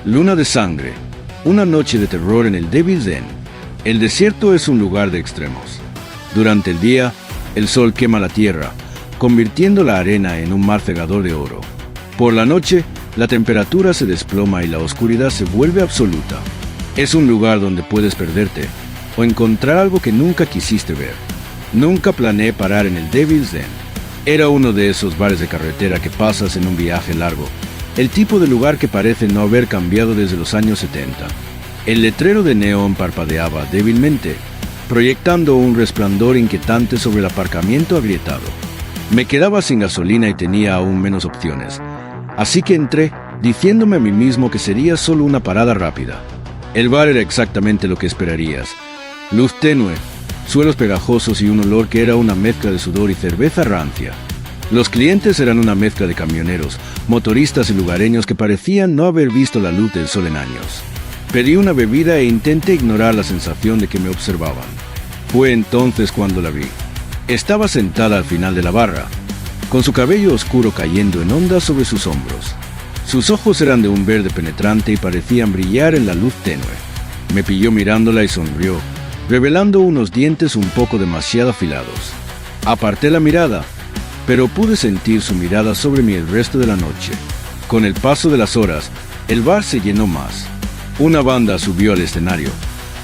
Luna de sangre. Una noche de terror en el Devil's Den. El desierto es un lugar de extremos. Durante el día, el sol quema la tierra, convirtiendo la arena en un mar cegador de oro. Por la noche, la temperatura se desploma y la oscuridad se vuelve absoluta. Es un lugar donde puedes perderte o encontrar algo que nunca quisiste ver. Nunca planeé parar en el Devil's Den. Era uno de esos bares de carretera que pasas en un viaje largo. El tipo de lugar que parece no haber cambiado desde los años 70. El letrero de neón parpadeaba débilmente, proyectando un resplandor inquietante sobre el aparcamiento agrietado. Me quedaba sin gasolina y tenía aún menos opciones. Así que entré, diciéndome a mí mismo que sería solo una parada rápida. El bar era exactamente lo que esperarías. Luz tenue, suelos pegajosos y un olor que era una mezcla de sudor y cerveza rancia. Los clientes eran una mezcla de camioneros, motoristas y lugareños que parecían no haber visto la luz del sol en años. Pedí una bebida e intenté ignorar la sensación de que me observaban. Fue entonces cuando la vi. Estaba sentada al final de la barra, con su cabello oscuro cayendo en ondas sobre sus hombros. Sus ojos eran de un verde penetrante y parecían brillar en la luz tenue. Me pilló mirándola y sonrió, revelando unos dientes un poco demasiado afilados. Aparté la mirada, pero pude sentir su mirada sobre mí el resto de la noche. Con el paso de las horas, el bar se llenó más. Una banda subió al escenario.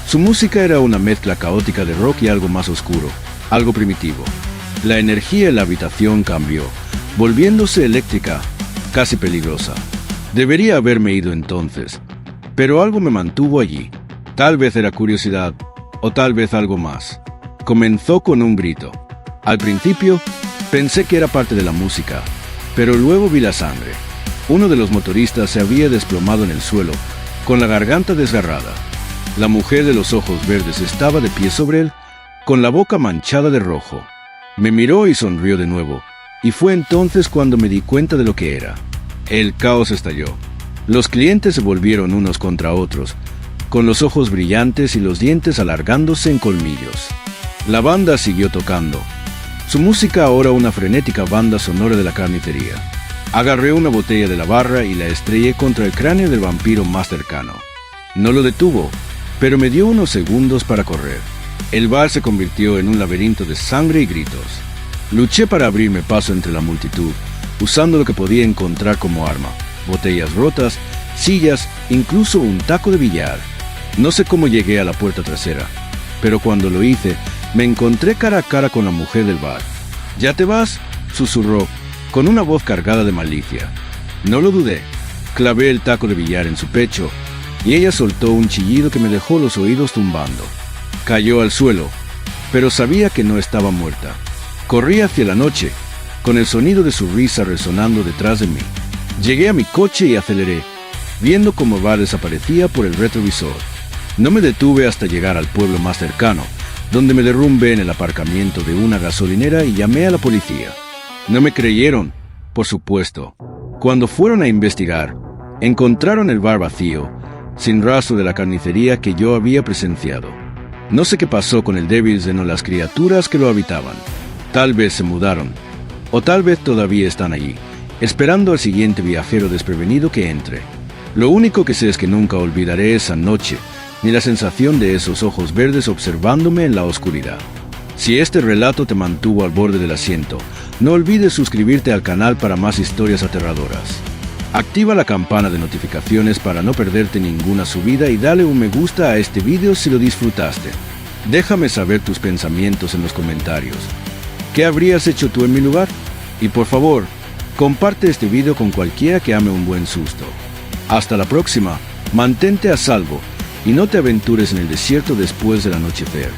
Su música era una mezcla caótica de rock y algo más oscuro, algo primitivo. La energía en la habitación cambió, volviéndose eléctrica, casi peligrosa. Debería haberme ido entonces, pero algo me mantuvo allí. Tal vez era curiosidad, o tal vez algo más. Comenzó con un grito. Al principio, pensé que era parte de la música, pero luego vi la sangre. Uno de los motoristas se había desplomado en el suelo, con la garganta desgarrada. La mujer de los ojos verdes estaba de pie sobre él, con la boca manchada de rojo. Me miró y sonrió de nuevo, y fue entonces cuando me di cuenta de lo que era. El caos estalló. Los clientes se volvieron unos contra otros, con los ojos brillantes y los dientes alargándose en colmillos. La banda siguió tocando. Su música ahora una frenética banda sonora de la carnicería. Agarré una botella de la barra y la estrellé contra el cráneo del vampiro más cercano. No lo detuvo, pero me dio unos segundos para correr. El bar se convirtió en un laberinto de sangre y gritos. Luché para abrirme paso entre la multitud, usando lo que podía encontrar como arma: botellas rotas, sillas, incluso un taco de billar. No sé cómo llegué a la puerta trasera, pero cuando lo hice, me encontré cara a cara con la mujer del bar. «¿Ya te vas?», susurró, con una voz cargada de malicia. No lo dudé. Clavé el taco de billar en su pecho, y ella soltó un chillido que me dejó los oídos tumbando. Cayó al suelo, pero sabía que no estaba muerta. Corrí hacia la noche, con el sonido de su risa resonando detrás de mí. Llegué a mi coche y aceleré, viendo cómo el bar desaparecía por el retrovisor. No me detuve hasta llegar al pueblo más cercano, donde me derrumbé en el aparcamiento de una gasolinera y llamé a la policía. No me creyeron, por supuesto. Cuando fueron a investigar, encontraron el bar vacío, sin rastro de la carnicería que yo había presenciado. No sé qué pasó con el Devil's Den o las criaturas que lo habitaban. Tal vez se mudaron, o tal vez todavía están allí, esperando al siguiente viajero desprevenido que entre. Lo único que sé es que nunca olvidaré esa noche, ni la sensación de esos ojos verdes observándome en la oscuridad. Si este relato te mantuvo al borde del asiento, no olvides suscribirte al canal para más historias aterradoras. Activa la campana de notificaciones para no perderte ninguna subida y dale un me gusta a este video si lo disfrutaste. Déjame saber tus pensamientos en los comentarios. ¿Qué habrías hecho tú en mi lugar? Y por favor, comparte este video con cualquiera que ame un buen susto. Hasta la próxima, mantente a salvo y no te aventures en el desierto después del anochecer.